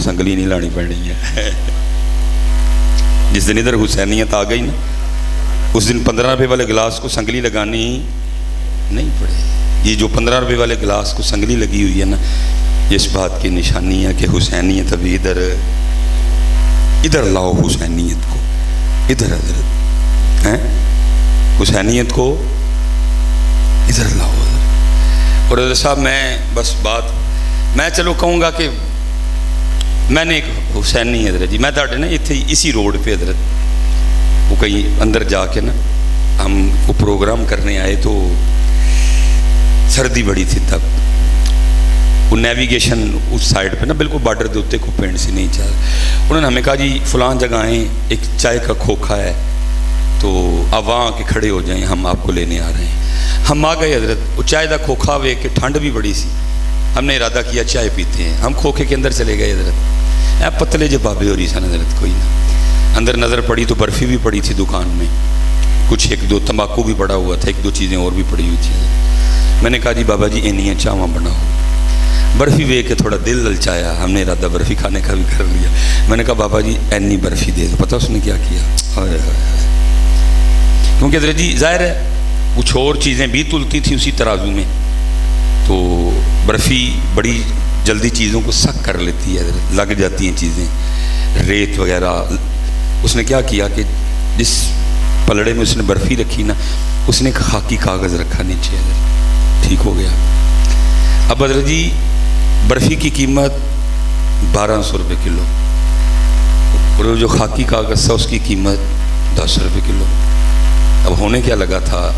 Singly نہیں لانی پڑنی ہے. جس دن ادھر حسینیت آ گئی نا اس دن 15 روپے والے گلاس کو سنگلی لگانی نہیں پڑے. یہ جو 15 روپے والے گلاس کو سنگلی لگی ہوئی ہے نا یہ اس بات کی نشانی ہے کہ حسینیت ابھی ادھر لاؤ. حسینیت کو ادھر حسینیت کو ادھر لاؤ. اور حضرت صاحب میں چلو کہوں گا کہ میں نے ایک حسینی حضرت جی میں تھے نا اسی روڈ پہ حضرت وہ کہیں اندر جا کے نا ہم کو پروگرام کرنے آئے تو سردی بڑی تھی تب. وہ نیویگیشن اس سائڈ پہ نا بالکل بارڈر دے اتنے کو پینٹ سے نہیں چاہ. انہوں نے ہمیں کہا جی فلان جگہ آئیں ایک چائے کا کھوکھا ہے تو اب وہاں کے کھڑے ہو جائیں ہم آپ کو لینے آ رہے ہیں. ہم آ گئے حضرت. وہ چائے کا کھوکھا وے کہ ٹھنڈ بھی بڑی سی. ہم نے ارادہ کیا چائے پیتے ہیں. ہم کھوکھے کے اندر چلے گئے حضرت. پتلے جو بابے ہو رہی سن حضرت کوئی نہ. اندر نظر پڑی تو برفی بھی پڑی تھی دکان میں, کچھ ایک دو تمباکو بھی پڑا ہوا تھا, ایک دو چیزیں اور بھی پڑی ہوئی تھی. میں نے کہا جی بابا جی اینیاں چاواں بناؤ. برفی وے کے تھوڑا دل للچایا. ہم نے ارادہ برفی کھانے کا بھی کر لیا. میں نے کہا بابا جی اینی برفی دے دو. پتہ اس نے کیا کیا, کیونکہ حضرت جی ظاہر ہے کچھ اور چیزیں بھی تلتی تھیں اسی ترازو میں تو برفی بڑی جلدی چیزوں کو سخت کر لیتی ہے, لگ جاتی ہیں چیزیں ریت وغیرہ. اس نے کیا کیا کہ جس پلڑے میں اس نے برفی رکھی نا اس نے ایک خاکی کاغذ رکھا نیچے. ٹھیک ہو گیا. اب حضرت جی برفی کی قیمت 1200 روپے کلو اور جو خاکی کاغذ تھا اس کی قیمت 10 روپے کلو. اب ہونے کیا لگا تھا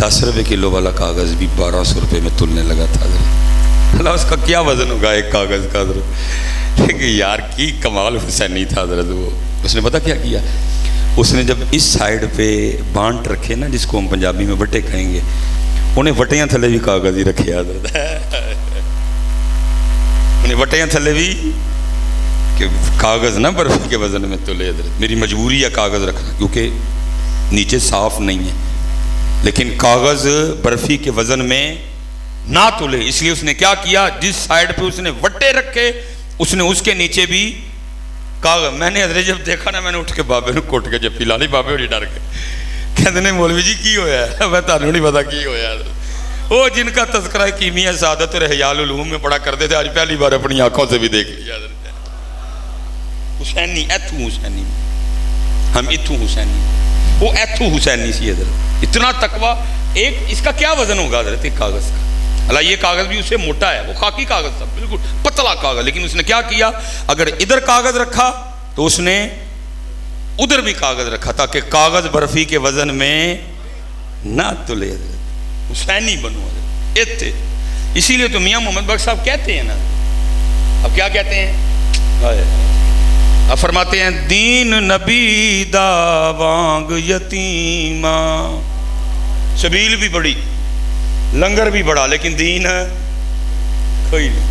10 روپے کلو والا کاغذ بھی 1200 روپے میں تلنے لگا تھا. اللہ اس کا کیا وزن ہوگا ایک کاغذ کا حضرت. لیکن یار کی کمال حسینی تھا حضرت. وہ اس نے پتہ کیا کیا, اس نے جب اس سائڈ پہ بانٹ رکھے نا جس کو ہم پنجابی میں وٹے کہیں گے, انہیں وٹیاں تھلے بھی کاغذ ہی رکھے حضرت. انہیں وٹیاں تھلے بھی کہ کاغذ نہ برفی کے وزن میں تلے حضرت. میری مجبوری ہے کاغذ رکھنا کیونکہ نیچے صاف نہیں ہے, لیکن کاغذ برفی کے وزن میں نہ تلے. اس لیے اس نے کیا کیا, جس سائڈ پہ اس نے وٹے رکھے اس نے اس کے نیچے بھی کاغذ. میں نے حضرت جب دیکھا نا میں نے اٹھ کے بابے نے کوٹ کے جب پلا لی. بابے ہوئی ڈر کے کہتے ہیں مولوی جی کی ہویا ہے. میں تانوں نہیں پتا کی ہویا ہے. وہ جن کا تذکرہ کیمیا سعادت اور احیاء العلوم میں پڑھا کرتے تھے آج پہلی بار اپنی آنکھوں سے بھی دیکھ لیا. حسینی ایتھوں حسینی ہم اتھوں حسینی وہ ایتھو حسینی سی حضرت. اتنا تقویٰ. ایک اس کا کیا وزن ہوگا حضرت ایک کاغذ کا. اللہ یہ کاغذ بھی اسے موٹا ہے, وہ خاکی کاغذ تھا بالکل پتلا کاغذ, لیکن اس نے کیا کیا اگر ادھر کاغذ رکھا تو اس نے ادھر بھی کاغذ رکھا تاکہ کاغذ برفی کے وزن میں نہ تلے. حسینی بنو حضرت. اسی لیے تو میاں محمد بخش صاحب کہتے ہیں نا, اب کیا کہتے ہیں, اب فرماتے ہیں دین نبی دا وانگ یتیما. سبیل بھی بڑی لنگر بھی بڑا لیکن دین کوئی نہیں.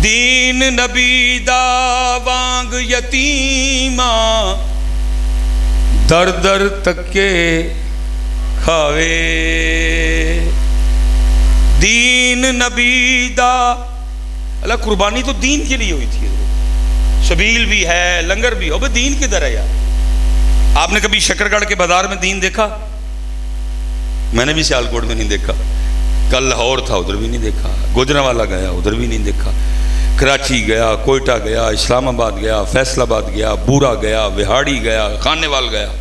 دین نبی دا وانگ یتیما در در تکے کھاوے. دین نبی دا اللہ قربانی تو دین کے لیے ہوئی تھی. سبیل بھی ہے لنگر بھی ہو, دین کدھر ہے یار. آپ نے کبھی شکرگڑھ کے بازار میں دین دیکھا؟ میں نے بھی سیالکوٹ میں نہیں دیکھا. کل لاہور تھا ادھر بھی نہیں دیکھا. گوجرانوالا گیا ادھر بھی نہیں دیکھا. کراچی گیا, کوئٹہ گیا, اسلام آباد گیا, فیصل آباد گیا, بورا گیا, وہاڑی گیا, خانے وال گیا,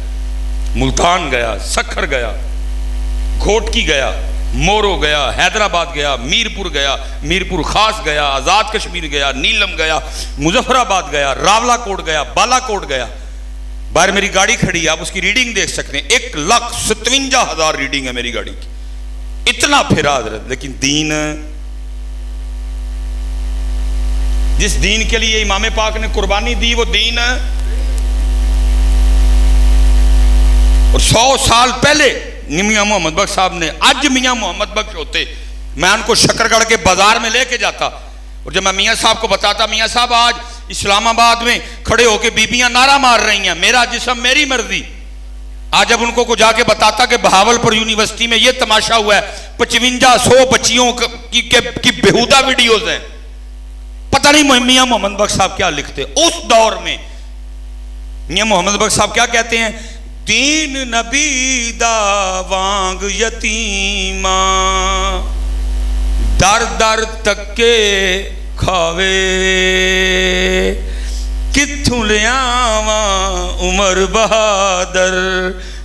ملتان گیا, سکھر گیا, گھوٹکی گیا, مورو گیا, حیدرآباد گیا, میرپور گیا, میرپور خاص گیا, آزاد کشمیر گیا, نیلم گیا, مظفر آباد گیا, راولہ کوٹ گیا, بالا کوٹ گیا. باہر میری گاڑی کھڑی ہے, آپ اس کی ریڈنگ دیکھ سکتے ہیں. 1,57,000 ریڈنگ ہے میری گاڑی کی. اتنا پھرا حضرت. لیکن دین, جس دین کے لیے امام پاک نے قربانی دی وہ دین. اور 100 سال پہلے میاں محمد بخش صاحب نے, آج میاں محمد بخش ہوتے میں ان کو شکرگڑھ کے بازار میں لے کے جاتا اور جب میں میاں صاحب کو بتاتا میاں صاحب آج اسلام آباد میں کھڑے ہو کے بیبیاں نعرہ مار رہی ہیں میرا جسم میری مرضی. آج جب ان کو جا کے بتاتا کہ بہاولپور یونیورسٹی میں یہ تماشا ہوا ہے, 5500 بچیوں کی بےہودہ ویڈیوز ہیں, پتہ نہیں میاں محمد بخش صاحب کیا لکھتے اس دور میں. میاں محمد بخش صاحب کیا کہتے ہیں؟ دین نبی دا وانگ یتیماں در در تکے کھاوے کتھوں لیاواں عمر بہادر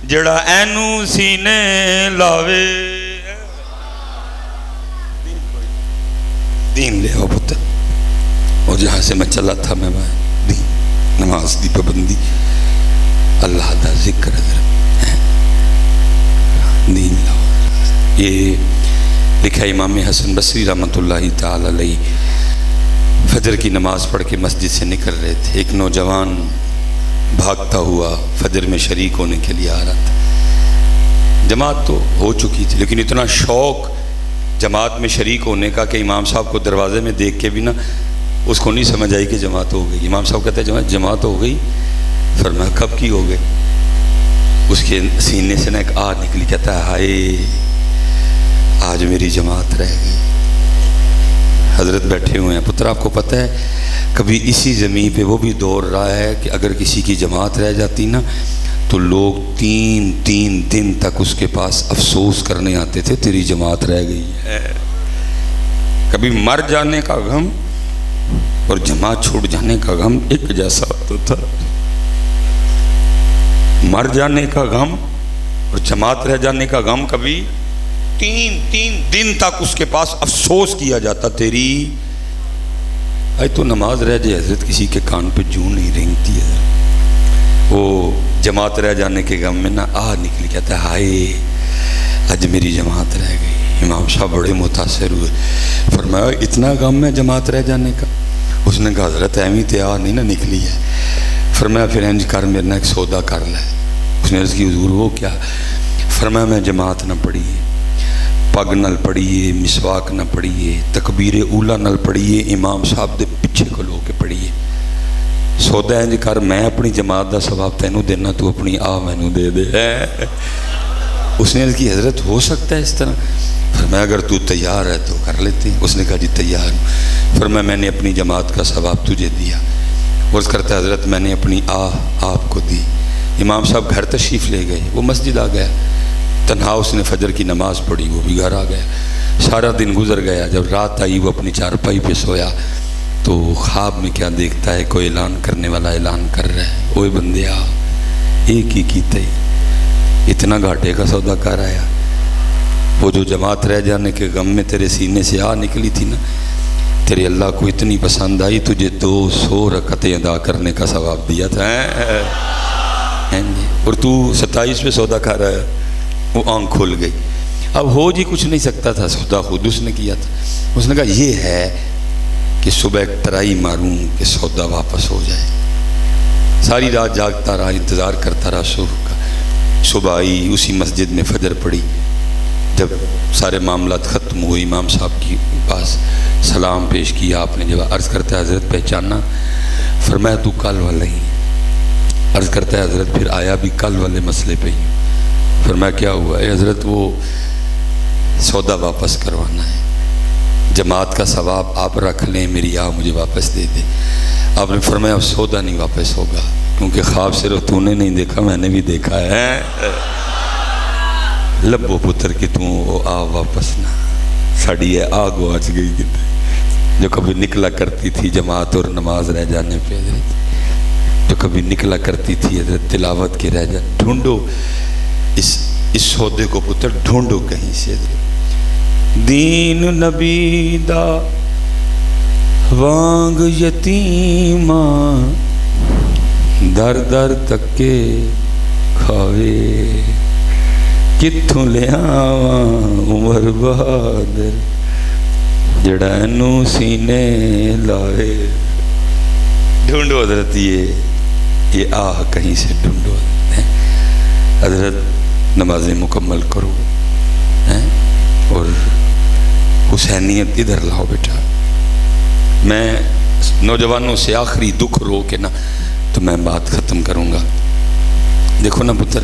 جڑا اینو سینے لاوے. دین لے آؤ پتر. اور جہاں سے میں چلا تھا میں دین نماز دی پابندی اللہ دا ذکر دین لاؤ. یہ لکھا امام حسن بصری رحمۃ اللہ تعالی علیہ فجر کی نماز پڑھ کے مسجد سے نکل رہے تھے. ایک نوجوان بھاگتا ہوا فجر میں شریک ہونے کے لیے آ رہا تھا. جماعت تو ہو چکی تھی لیکن اتنا شوق جماعت میں شریک ہونے کا کہ امام صاحب کو دروازے میں دیکھ کے بھی نا اس کو نہیں سمجھ آئی کہ جماعت ہو گئی. امام صاحب کہتے ہیں جماعت ہو گئی. فرمایا کب کی ہو گئی؟ اس کے سینے سے نا ایک آہ نکلی. کہتا ہے ہائے آج میری جماعت رہ گئی. حضرت بیٹھے ہوئے ہیں. پتر آپ کو پتہ ہے کبھی اسی زمین پہ وہ بھی دور رہا ہے کہ اگر کسی کی جماعت رہ جاتی نا تو لوگ تین دن تک اس کے پاس افسوس کرنے آتے تھے تیری جماعت رہ گئی ہے. کبھی مر جانے کا غم اور جماعت چھوٹ جانے کا غم ایک جیسا ہوتا تھا. مر جانے کا غم اور جماعت رہ جانے کا غم کبھی تین دن تک اس کے پاس افسوس کیا جاتا تیری آج تو نماز رہ جائے. حضرت کسی کے کان پہ جوں نہیں رینگتی ہے. وہ جماعت رہ جانے کے غم میں نا آہ نکلی. کہتا ہے ہائے آج میری جماعت رہ گئی. امام صاحب بڑے متاثر ہوئے. فرمایا اتنا غم ہے جماعت رہ جانے کا؟ اس نے کہا حضرت ایویں تے آہ نہیں نا نکلی ہے. فرمایا پھر انج کر میرے نا ایک سودا کر لے. اس نے عرض کی حضور وہ کیا؟ فرمایا میں جماعت نہ پڑھیے، پگ نل پڑھیے، مسواک نہ پڑھیے، تکبیر اولا نل پڑھیے، امام صاحب دے پیچھے کھلو کے پڑھیے. سودا انج کر میں اپنی جماعت دا ثواب تینوں دینا تو اپنی آہ مینوں دے دے. اس نے عرض کی حضرت ہو سکتا ہے اس طرح؟ فرمایا اگر تو تیار ہے تو کر لیتے ہیں. اس نے کہا جی تیار ہوں. فرمایا میں نے اپنی جماعت کا ثواب تجھے دیا. عرض کرتا ہے حضرت میں نے اپنی آہ آپ کو دی. امام صاحب گھر تشریف لے گئے. وہ مسجد آ گیا. تنہا اس نے فجر کی نماز پڑھی. وہ بھی گھر آ گیا. سارا دن گزر گیا. جب رات آئی وہ اپنی چارپائی پہ سویا تو خواب میں کیا دیکھتا ہے کوئی اعلان کرنے والا اعلان کر رہا ہے اوے بندے آ ایک ہی کیتے اتنا گھاٹے کا سودا کر آیا. وہ جو جماعت رہ جانے کے غم میں تیرے سینے سے آ نکلی تھی نا تیرے اللہ کو اتنی پسند آئی تجھے 200 رکعتیں ادا کرنے کا ثواب دیا تھا. اور تو 27 پہ سودا کھا رہا ہے. وہ آنکھ کھل گئی. اب ہو جی کچھ نہیں سکتا تھا. سودا خود اس نے کیا تھا. اس نے کہا یہ ہے کہ صبح ایک ترائی ماروں کہ سودا واپس ہو جائے. ساری رات جاگتا رہا انتظار کرتا رہا صبح کا. صبح آئی اسی مسجد میں فجر پڑھی. جب سارے معاملات ختم ہوئے امام صاحب کے پاس سلام پیش کیا. آپ نے جب عرض کرتا ہے حضرت پہچانا؟ فرمایا تو کل والا ہی. عرض کرتا ہے حضرت پھر آیا بھی کل والے مسئلے پہ ہی. فرمایا کیا ہوا؟ اے حضرت وہ سودا واپس کروانا ہے. جماعت کا ثواب آپ رکھ لیں میری آہ مجھے واپس دے دے. آپ نے فرمایا اب سودا نہیں واپس ہوگا کیونکہ خواب صرف تو نے نہیں دیکھا میں نے بھی دیکھا ہے. لبو پتر کہ تو آ واپس نہ ساڑی ہے آگ واچ گئی کتے جو کبھی نکلا کرتی تھی جماعت اور نماز رہ جانے پہ حضرت جو کبھی نکلا کرتی تھی حضرت تلاوت کے رہ جانے. ڈھونڈو اس سودے کو پتر ڈھونڈو کہیں سے. دین نبی دا وانگ یتیماں در در تکے کھاوے کتھوں لے آواں عمر بہادر جڑا اینو سینے لاوے. ڈھونڈو حضرت یہ آہ کہیں سے ڈھونڈو. حضرت نمازیں مکمل کرو اور حسینیت ادھر لاؤ بیٹا. میں نوجوانوں سے آخری دکھ رو کے نا تو میں بات ختم کروں گا. دیکھو نا پتر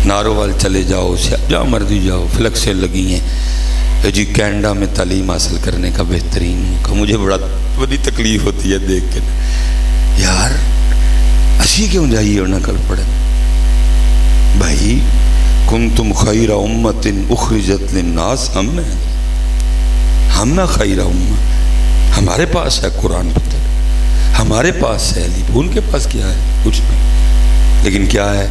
ناروال چلے جاؤ جہاں مرضی جاؤ فلیکسیں لگی ہیں جی کینیڈا میں تعلیم حاصل کرنے کا بہترین موقع. مجھے بڑی تکلیف ہوتی ہے دیکھ کے یار اسی کیوں جائیے اور نقل پڑھیں بھائی. کنتم خیر امت اخرجت للناس، ہم خیر امت، ہمارے پاس ہے قرآن پتر، ہمارے پاس ہے علی. ان کے پاس کیا ہے؟ کچھ نہیں. لیکن کیا ہے؟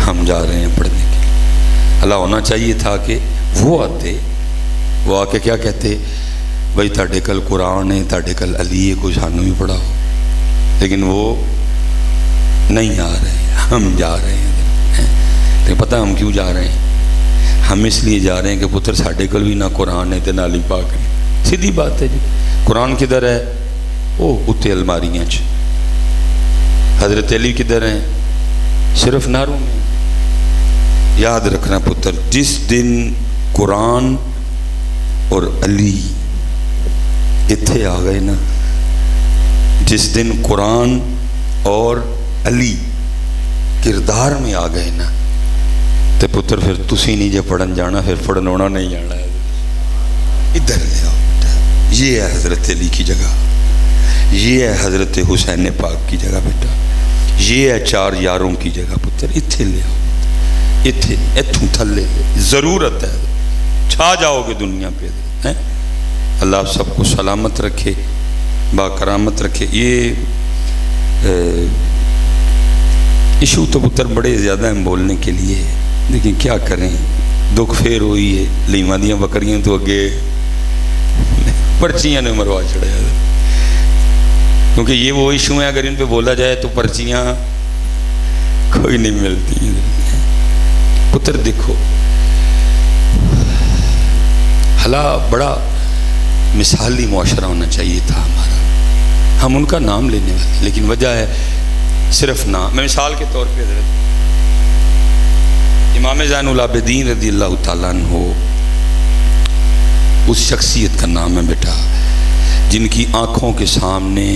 ہم جا رہے ہیں پڑھنے کے لیے. اللہ ہونا چاہیے تھا کہ وہ آتے، وہ آ کے کیا کہتے بھائی تاڑے کل قرآن ہے، تاڑے کل علی ہے، کچھ ہانوں بھی پڑھا ہو. لیکن وہ نہیں آ رہے، ہم جا رہے ہیں. لیکن پتہ ہم کیوں جا رہے ہیں؟ ہم اس لیے جا رہے ہیں کہ پتر ساڑے کل بھی نہ قرآن ہے نہ علی پاک ہے. سیدھی بات ہے جی. قرآن کدھر ہے؟ او اتنے الماریاں چ. حضرت علی کدھر ہیں؟ صرف ناروں میں. یاد رکھنا پتر، جس دن قرآن اور علی اتھے آ گئے نا، جس دن قرآن اور علی کردار میں آ گئے نا، تو پتر پھر تسی نہیں جے پڑھن جانا، پھر پڑھن ہونا نہیں جانا ہے. ادھر لے آؤ بیٹا، یہ ہے حضرت علی کی جگہ، یہ ہے حضرت حسین پاک کی جگہ بیٹا، یہ ہے چار یاروں کی جگہ. پتر اتھے لے آؤ، اتھے اتھوں تھلے ضرورت ہے. چھا جاؤ گے دنیا پہ. اللہ آپ سب کو سلامت رکھے، با کرامت رکھے. یہ ایشو تو پتر بڑے زیادہ ہیں بولنے کے لیے، لیکن کیا کریں، دکھ پھیر ہوئی ہے. لیواں دیاں بکریاں تو اگے پرچیاں نے مروا چڑھایا، کیونکہ یہ وہ ایشو ہیں اگر ان پہ بولا جائے تو پرچیاں کوئی نہیں ملتی. پتر دیکھو حلا بڑا مثالی معاشرہ ہونا چاہیے تھا ہمارا. ہم ان کا نام لینے والے، لیکن وجہ ہے صرف نام. میں مثال کے طور پہ حضرت امام زین العابدین رضی اللہ تعالیٰ عنہ، اس شخصیت کا نام ہے بیٹا جن کی آنکھوں کے سامنے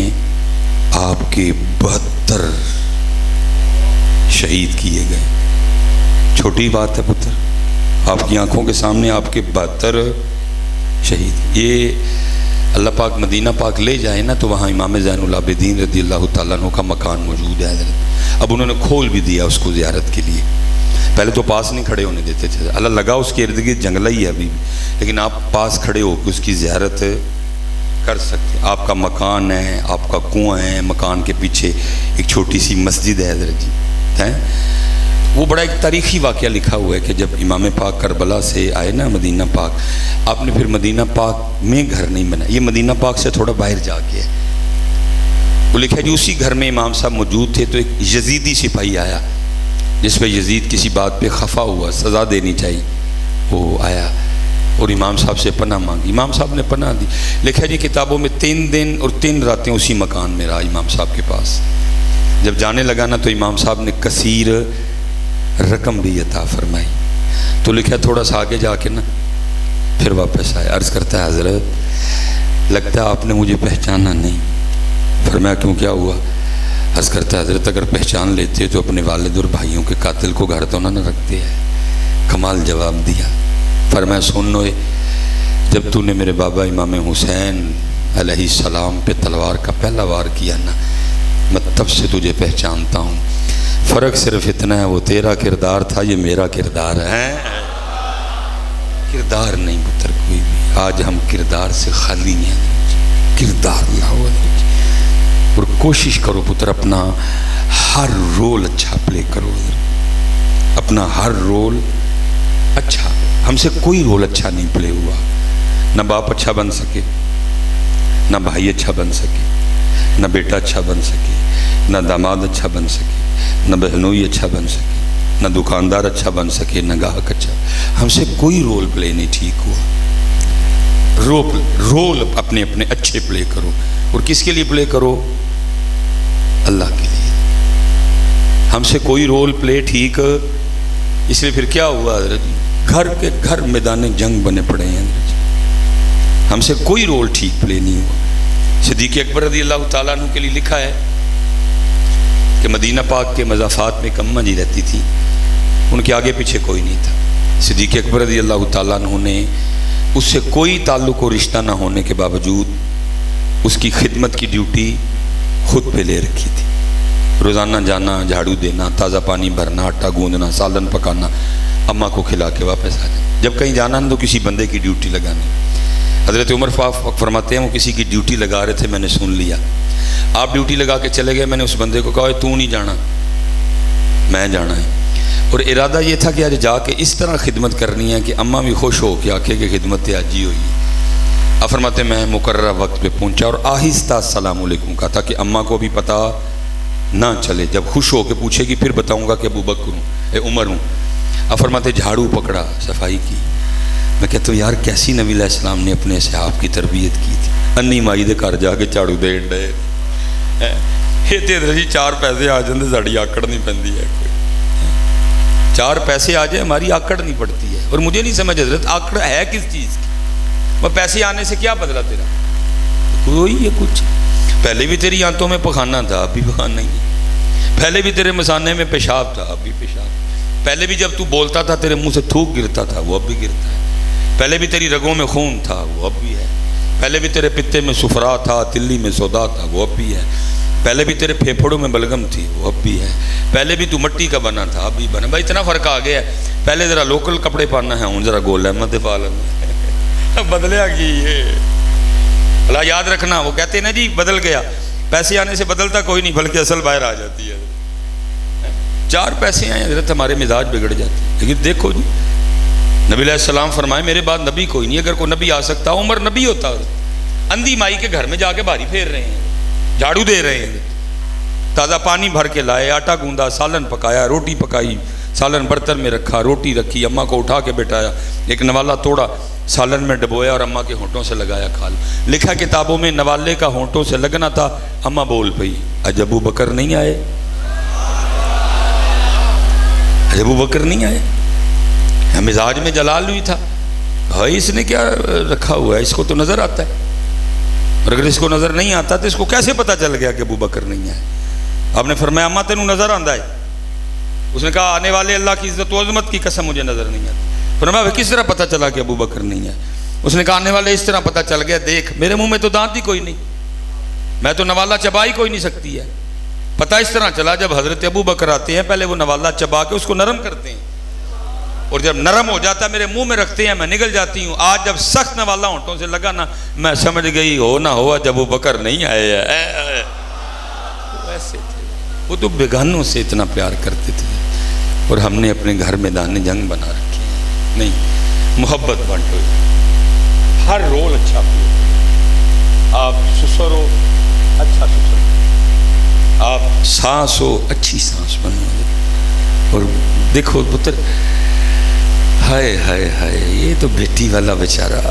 آپ کے 72 شہید کیے گئے. چھوٹی بات ہے پتر، آپ کی آنکھوں کے سامنے آپ کے 72 شہید. یہ اللہ پاک مدینہ پاک لے جائے نا تو وہاں امام زین العابدین رضی اللہ تعالیٰ عنہ کا مکان موجود ہے. اب انہوں نے کھول بھی دیا اس کو زیارت کے لیے. پہلے تو پاس نہیں کھڑے ہونے دیتے تھے، اللہ لگا اس کے ارد گرد جنگلہ ہی ہے ابھی، لیکن آپ پاس کھڑے ہو کے اس کی زیارت کر سکتے. آپ کا مکان ہے، آپ کا کنواں ہے، مکان کے پیچھے ایک چھوٹی سی مسجد ہے حضرت جی. وہ بڑا ایک تاریخی واقعہ لکھا ہوا ہے کہ جب امام پاک کربلا سے آئے نا مدینہ پاک، آپ نے پھر مدینہ پاک میں گھر نہیں بنا، یہ مدینہ پاک سے تھوڑا باہر جا کے ہے. وہ لکھا ہے جی اسی گھر میں امام صاحب موجود تھے تو ایک یزیدی سپاہی آیا جس پہ یزید کسی بات پہ خفا ہوا، سزا دینی چاہیے. وہ آیا اور امام صاحب سے پناہ مانگی. امام صاحب نے پناہ دی. لکھا جی کتابوں میں 3 دن اور 3 راتیں اسی مکان میں رہا امام صاحب کے پاس. جب جانے لگا نا تو امام صاحب نے کثیر رقم بھی عطا فرمائی. تو لکھا تھوڑا سا آگے جا کے نا پھر واپس آئے. عرض کرتا ہے حضرت لگتا ہے آپ نے مجھے پہچانا نہیں. فرمایا کیوں کیا ہوا؟ عرض کرتا ہے حضرت اگر پہچان لیتے تو اپنے والد اور بھائیوں کے قاتل کو گھر تو نہ رکھتے ہیں. کمال جواب دیا. فرمایا سن لو، جب تو نے میرے بابا امام حسین علیہ السلام پہ تلوار کا پہلا وار کیا نا، میں تب سے تجھے پہچانتا ہوں. فرق صرف اتنا ہے وہ تیرا کردار تھا، یہ میرا کردار ہے. کردار نہیں پتر کوئی بھی. آج ہم کردار سے خالی ہیں. کردار لاؤ اور کوشش کرو پتر اپنا ہر رول اچھا پلے کرو. اپنا ہر رول اچھا. ہم سے کوئی رول اچھا نہیں پلے ہوا. نہ باپ اچھا بن سکے، نہ بھائی اچھا بن سکے، نہ بیٹا اچھا بن سکے، نہ داماد اچھا بن سکے، نہ بہنوئی اچھا بن سکے، نہ دکاندار اچھا بن سکے، نہ گاہک اچھا. ہم سے کوئی رول پلے نہیں ٹھیک ہوا. رول اپنے اپنے اچھے پلے کرو. اور کس کے لیے پلے کرو؟ اللہ کے لیے. ہم سے کوئی رول پلے ٹھیک، اس لیے پھر کیا ہوا حضرت؟ گھر کے گھر میدان جنگ بنے پڑے ہیں حضرت. ہم سے کوئی رول ٹھیک پلے نہیں ہوا. صدیق اکبر رضی اللہ تعالیٰ عنہ کے لیے لکھا ہے کہ مدینہ پاک کے مضافات میں ایک اماں جی رہتی تھی، ان کے آگے پیچھے کوئی نہیں تھا. صدیق اکبر رضی اللہ تعالیٰ عنہ نے اس سے کوئی تعلق و رشتہ نہ ہونے کے باوجود اس کی خدمت کی ڈیوٹی خود پہ لے رکھی تھی. روزانہ جانا، جھاڑو دینا، تازہ پانی بھرنا، آٹا گوندنا، سالن پکانا، اماں کو کھلا کے واپس آ جانا. جب کہیں جانا تو کسی بندے کی ڈیوٹی لگانی. حضرت عمر فاروق فرماتے ہیں وہ کسی کی ڈیوٹی لگا رہے تھے، میں نے سن لیا. آپ ڈیوٹی لگا کے چلے گئے، میں نے اس بندے کو کہا تو نہیں جانا، میں جانا ہے. اور ارادہ یہ تھا کہ آج جا کے اس طرح خدمت کرنی ہے کہ اماں بھی خوش ہو کے آکھے کہ خدمت آجی ہوئی. آپ فرماتے میں مقررہ وقت پہ پہنچا اور آہستہ السلام علیکم کہا تھا کہ اماں کو بھی پتہ نہ چلے. جب خوش ہو کے پوچھے گی پھر بتاؤں گا کہ ابو بکر ہوں، عمر ہوں. آپ فرماتے جھاڑو پکڑا، صفائی کی. میں کہتا ہوں یار کیسی نبی علیہ السلام نے اپنے صحاب کی تربیت کی تھی. انی مائی دے گھر جا کے جھاڑو دین ڈے یہ تے جی 4 پیسے آ جاندے ساڈی آکڑ نہیں پیندی ہے. کوئی 4 پیسے آ جائے ہماری آکڑ نہیں پڑتی ہے. اور مجھے نہیں سمجھ حضرت آکڑ ہے کس چیز کی؟ وہ پیسے آنے سے کیا بدلا تیرا؟ کوئی ہے کچھ. پہلے بھی تیری آنتوں میں پخانا تھا، اب بھی پخانا ہی ہے. پہلے بھی تیرے مثانے میں پیشاب تھا، اب بھی پیشاب. پہلے بھی جب تو بولتا تھا تیرے منہ سے تھوک گرتا تھا، وہ اب بھی گرتا ہے. پہلے بھی تیری رگوں میں خون تھا، وہ اب بھی ہے. پہلے بھی تیرے پتے میں صفرا تھا، تلی میں سودا تھا، وہ اب بھی ہے. پہلے بھی تیرے پھیپھڑوں میں بلغم تھی، وہ اب بھی ہے. پہلے بھی تو مٹی کا بنا تھا، اب بھی بنا. بھائی اتنا فرق آ گیا ہے. پہلے ذرا لوکل کپڑے پہننا ہے، ہوں ذرا گول احمد پا لینا. بدلیا کی یہ اللہ یاد رکھنا. وہ کہتے ہیں نا جی بدل گیا، پیسے آنے سے بدلتا کوئی نہیں بلکہ اصل باہر آ جاتی ہے. 4 پیسے آئے حضرت ہمارے مزاج بگڑ جاتے ہیں. لیکن دیکھو جی نبی علیہ السلام فرمائے میرے بعد نبی کوئی نہیں. اگر کوئی نبی آ سکتا عمر نبی ہوتا. اندھی مائی کے گھر میں جا کے بھاری پھیر رہے ہیں، جھاڑو دے رہے ہیں، تازہ پانی بھر کے لائے، آٹا گوندا، سالن پکایا، روٹی پکائی، سالن برتن میں رکھا، روٹی رکھی، اماں کو اٹھا کے بٹھایا، ایک نوالا توڑا، سالن میں ڈبویا اور اماں کے ہونٹوں سے لگایا کھا لو. لکھا کتابوں میں نوالے کا ہونٹوں سے لگنا تھا. اماں بول پئی اج ابو بکر نہیں آئے، اج ابو بکر نہیں آئے. مزاج میں جلال ہوئی تھا. بھائی اس نے کیا رکھا ہوا ہے، اس کو تو نظر آتا ہے. اور اگر اس کو نظر نہیں آتا تو اس کو کیسے پتا چل گیا کہ ابو بکر نہیں آئے؟ آپ نے فرمایا اماں تینوں نظر آندا ہے؟ اس نے کہا آنے والے اللہ کی عزت و عظمت کی قسم مجھے نظر نہیں آتی. فرمایا کس طرح پتا چلا کہ ابو بکر نہیں ہے؟ اس نے کہا آنے والے اس طرح پتا چل گیا، دیکھ میرے منہ میں تو دانت ہی کوئی نہیں، میں تو نوالا چبا ہی کوئی نہیں سکتی ہے. پتہ اس طرح چلا جب حضرت ابو بکر آتے ہیں پہلے وہ نوالا چبا کے اس کو نرم کرتے ہیں، اور جب نرم ہو جاتا ہے میرے منہ میں رکھتے ہیں، میں نگل جاتی ہوں. آج جب سخت نوالا ہونٹوں سے لگا نا، میں سمجھ گئی ہو نہ ہوا جب ابو بکر نہیں آئے. ویسے تھے وہ تو بیگانوں سے اتنا پیار کرتے تھے. اور ہم نے اپنے گھر میں دان جنگ بنا رکھے ہیں. نہیں، محبت بانٹو، ہر رول اچھا پلے. آپ سسر ہو اچھا سسر، آپ سانس ہو اچھی سانس بنو. اور دیکھو پتر، ہائے ہائے ہائے، یہ تو بیٹی والا بیچارہ،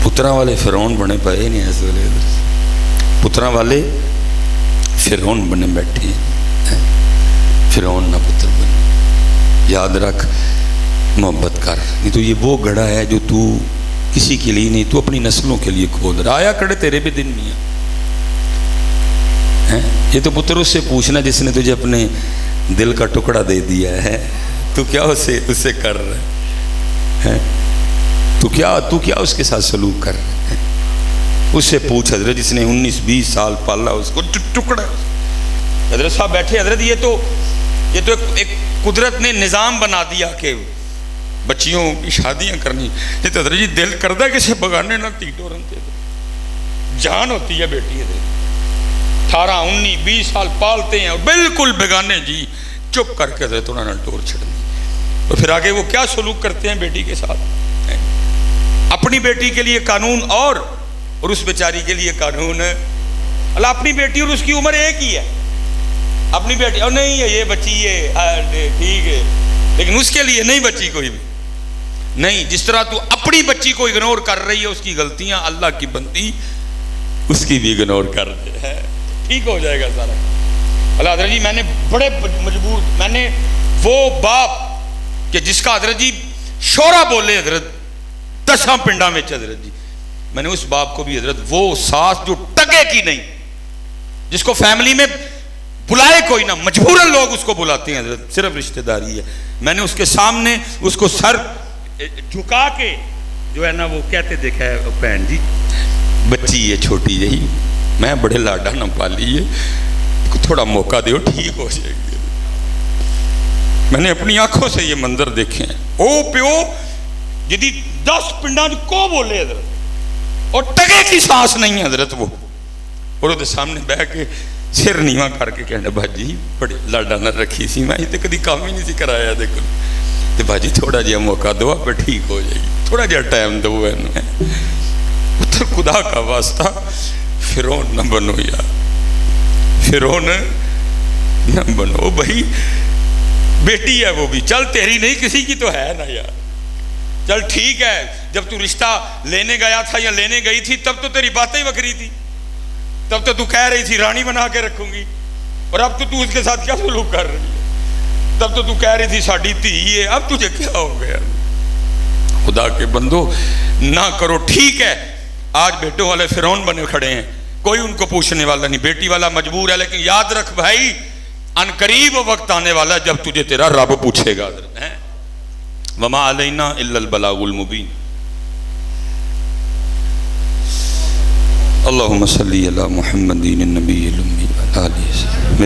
پترا والے فرعون بنے پائے نہیں. اس ویلے پترا والے فرعون بنے بیٹھے ہیں. فرعون نہ پتر بنے. یاد رکھ، محبت کر، نہیں تو یہ وہ گڑھا ہے جو تو کسی کے لیے نہیں، تو اپنی نسلوں کے لیے کھود رہا. آیا کڑے تیرے بھی دن نہیں ہیں. یہ تو پتر اس سے پوچھنا جس نے تجھے اپنے دل کا ٹکڑا دے دیا ہے، تو کیا اس سے کر رہا ہے؟ تو کیا اس کے ساتھ سلوک کر رہا ہے؟ اس سے پوچھ حضرت جس نے 19-20 سال پالا اس کو ٹکڑا. حضرت صاحب بیٹھے، حضرت یہ تو ایک قدرت نے نظام بنا دیا کہ بچیوں کی شادیاں کرنی. یہ تو حضرت جی دل کردہ کسے بگانے نہ تی ٹورن تے جان ہوتی ہے بیٹی. حضرت 18-19-20 سال پالتے ہیں اور بالکل بیگانے جی چپ کر کے حضرت انہوں نے ٹور چھڑنی. اور پھر آگے وہ کیا سلوک کرتے ہیں بیٹی کے ساتھ. اپنی بیٹی کے لیے قانون اور اس بیچاری کے لیے قانون. اللہ اپنی بیٹی اور اس کی عمر ایک ہی ہے. اپنی بیٹی اور نہیں ہے یہ بچی ہے ٹھیک ہے، لیکن اس کے لیے نہیں بچی کوئی بھی نہیں. جس طرح تو اپنی بچی کو اگنور کر رہی ہے، اس کی غلطیاں اللہ کی بندی اس کی بھی اگنور کر دے، ٹھیک ہو جائے گا سارا. اللہ حضرت جی میں نے بڑے مجبور، میں نے وہ باپ کہ جس کا حضرت جی شورا بولے حضرت 10 پنڈا میں حضرت جی، میں نے اس باپ کو بھی حضرت وہ ساس جو ٹکے کی نہیں، جس کو فیملی میں بلائے کوئی نہ، مجبوراً لوگ اس کو بلاتے ہیں حضرت، صرف رشتہ داری ہے. میں نے اس کے سامنے اس کو سر جھکا کے جو ہے نا وہ کہتے دیکھا ہے بہن جی بچی ہے چھوٹی جہی میں بڑے لاڈا نہ پالی ہے تھوڑا موقع دیو ٹھیک ہو جائے گی. میں نے اپنی آنکھوں سے یہ منظر دیکھے ہیں. او پیو جدی 10 پنڈا کو بولے حضرت اور ٹگے کی سانس نہیں حضرت وہ اور وہ سامنے بہ کے سر نیواں کر کے کہنا باجی بڑے لاڈا نہ رکھی سی میں تو کدی کام ہی نہیں سی کرایا دیکھو تو باجی تھوڑا جہا موقع دو آپ ٹھیک ہو جائے گی تھوڑا جہا ٹائم دو اتر خدا کا واسطہ فرعون نہ بنو یار فرعون نہ بنو بھائی بیٹی ہے وہ بھی چل تیری نہیں کسی کی تو ہے نا یار چل ٹھیک ہے جب تو رشتہ لینے گیا تھا یا لینے گئی تھی تب تو تیری باتیں وکری تھی تب تو کہہ رہی تھی رانی بنا کے رکھوں گی اور اب تو اس کے ساتھ کیا سلوک کر رہی ہے تب تو کہہ رہی تھی ساڑی دھی ہے اب تجھے کیا ہو گیا خدا کے بندو نہ کرو ٹھیک ہے آج بیٹوں والے فرعون بنے کھڑے ہیں کوئی ان کو پوچھنے والا نہیں بیٹی والا مجبور ہے لیکن یاد رکھ بھائی ان قریب وقت آنے والا جب تجھے تیرا رب پوچھے گا وما علینا الا البلاغ المبین. اللہم صلی علی محمد النبی الامی وعلی آلہ.